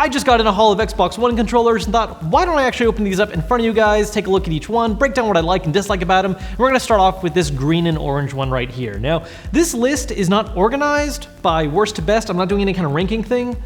I just got in a haul of Xbox One controllers and thought, why don't I actually open these up in front of you guys, take a look at each one, break down what I like and dislike about them, and we're gonna start off with this green and orange one right here. Now, this list is not organized by worst to best. I'm not doing any kind of ranking thing,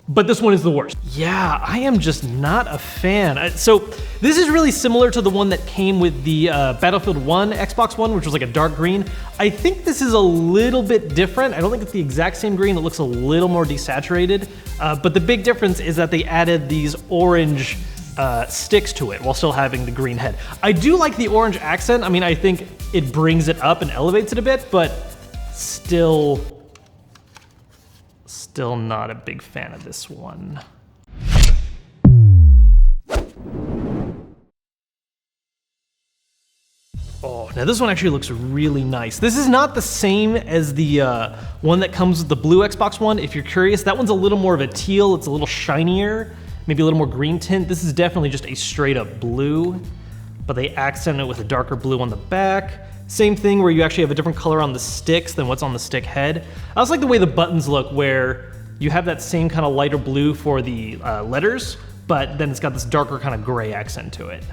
but this one is the worst. Yeah, I am just not a fan. So this is really similar to the one that came with the Battlefield 1 Xbox One, which was like a dark green. I think this is a little bit different. I don't think it's the exact same green. It looks a little more desaturated. But the big difference is that they added these orange sticks to it while still having the green head. I do like the orange accent. I mean, I think it brings it up and elevates it a bit, but still not a big fan of this one. Oh, now this one actually looks really nice. This is not the same as the one that comes with the blue Xbox One. If you're curious, that one's a little more of a teal. It's a little shinier, maybe a little more green tint. This is definitely just a straight up blue, but they accent it with a darker blue on the back. Same thing where you actually have a different color on the sticks than what's on the stick head. I also like the way the buttons look, where you have that same kind of lighter blue for the letters, but then it's got this darker kind of gray accent to it.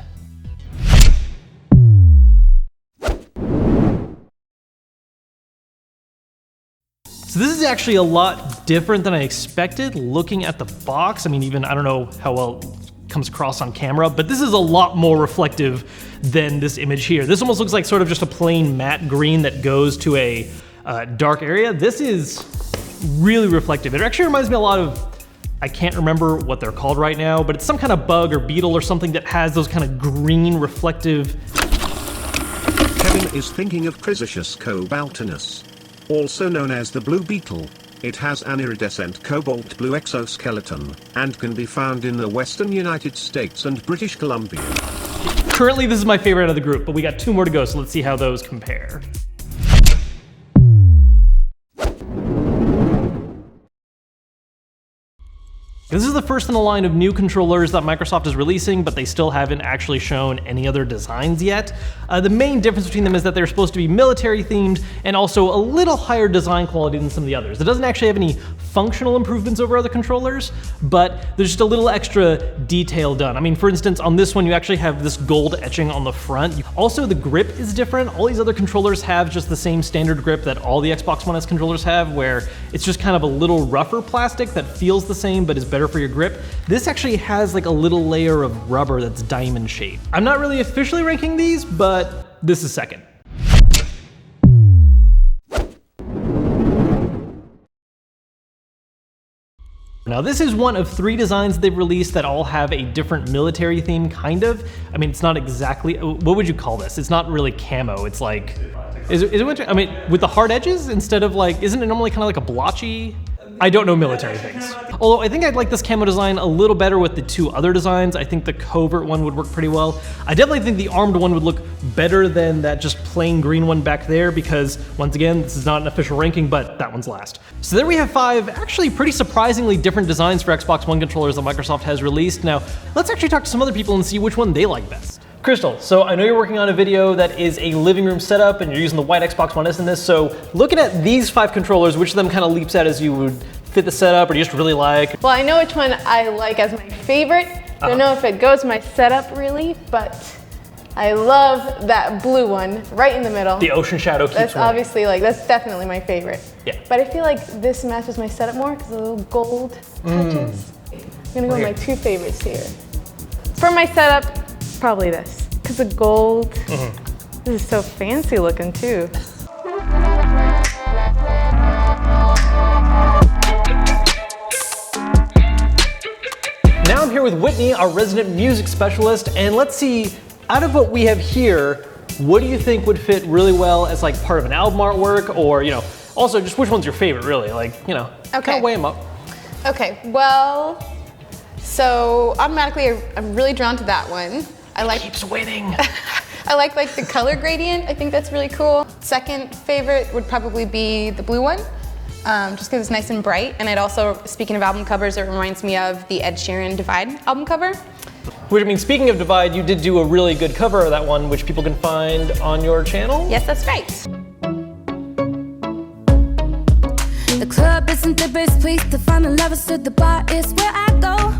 So this is actually a lot different than I expected looking at the box. I mean, even I don't know how well it comes across on camera, but this is a lot more reflective than this image here. This almost looks like sort of just a plain matte green that goes to a dark area. This is really reflective. It actually reminds me a lot of, I can't remember what they're called right now, but it's some kind of bug or beetle or something that has those kind of green reflective. Kevin is thinking of Chrysalis cobaltinus, also known as the blue beetle. It has an iridescent cobalt blue exoskeleton, and can be found in the western United States and British Columbia. Currently, this is my favorite out of the group, but we got 2 more to go, so let's see how those compare. This is the first in a line of new controllers that Microsoft is releasing, but they still haven't actually shown any other designs yet. The main difference between them is that they're supposed to be military themed and also a little higher design quality than some of the others. It doesn't actually have any functional improvements over other controllers, but there's just a little extra detail done. I mean, for instance, on this one, you actually have this gold etching on the front. Also, the grip is different. All these other controllers have just the same standard grip that all the Xbox One S controllers have, where it's just kind of a little rougher plastic that feels the same but is better for your grip. This actually has like a little layer of rubber that's diamond shaped. I'm not really officially ranking these, but this is second. Now this is one of 3 designs they've released that all have a different military theme, kind of. I mean, it's not exactly, what would you call this? It's not really camo, it's like, is it, I mean, with the hard edges instead of like, isn't it normally kind of like a blotchy? I don't know military things. Although I think I'd like this camo design a little better with the 2 other designs. I think the covert one would work pretty well. I definitely think the armed one would look better than that just plain green one back there, because once again, this is not an official ranking, but that one's last. So there we have 5 actually pretty surprisingly different designs for Xbox One controllers that Microsoft has released. Now, let's actually talk to some other people and see which one they like best. Krystal, so I know you're working on a video that is a living room setup and you're using the white Xbox One S in this, so looking at these 5 controllers, which of them kind of leaps out as you would fit the setup or do you just really like? Well, I know which one I like as my favorite. Don't know if it goes my setup really, but I love that blue one right in the middle. The ocean shadow keeps That's obviously like, that's definitely my favorite. Yeah. But I feel like this matches my setup more because of the little gold touches. I'm gonna go with my 2 favorites here. For my setup, probably this, because the gold, this is so fancy looking too. Now I'm here with Whitney, our resident music specialist, and let's see, out of what we have here, what do you think would fit really well as like part of an album artwork, or, you know, also just which one's your favorite really, like, you know, kind of weigh them up. Okay, well, so automatically I'm really drawn to that one. I like keeps winning. I like the color gradient. I think that's really cool. Second favorite would probably be the blue one, just because it's nice and bright. And I'd also, speaking of album covers, it reminds me of the Ed Sheeran Divide album cover. Which, I mean, speaking of Divide, you did do a really good cover of that one, which people can find on your channel. Yes, that's right. The club isn't the best place to find a lover, so the bar is where I go.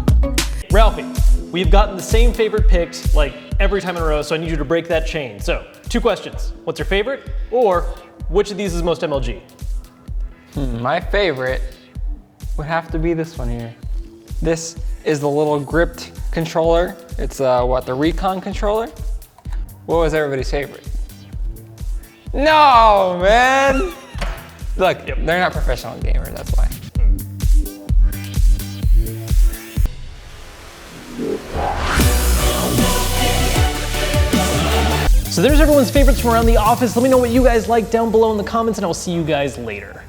we've gotten the same favorite picks like every time in a row, so I need you to break that chain. So, 2 questions. What's your favorite? Or which of these is most MLG? My favorite would have to be this one here. This is the little gripped controller. It's the Recon controller. What was everybody's favorite? No, man! Look, they're not professional gamers, that's why. So there's everyone's favorites from around the office. Let me know what you guys like down below in the comments, and I'll see you guys later.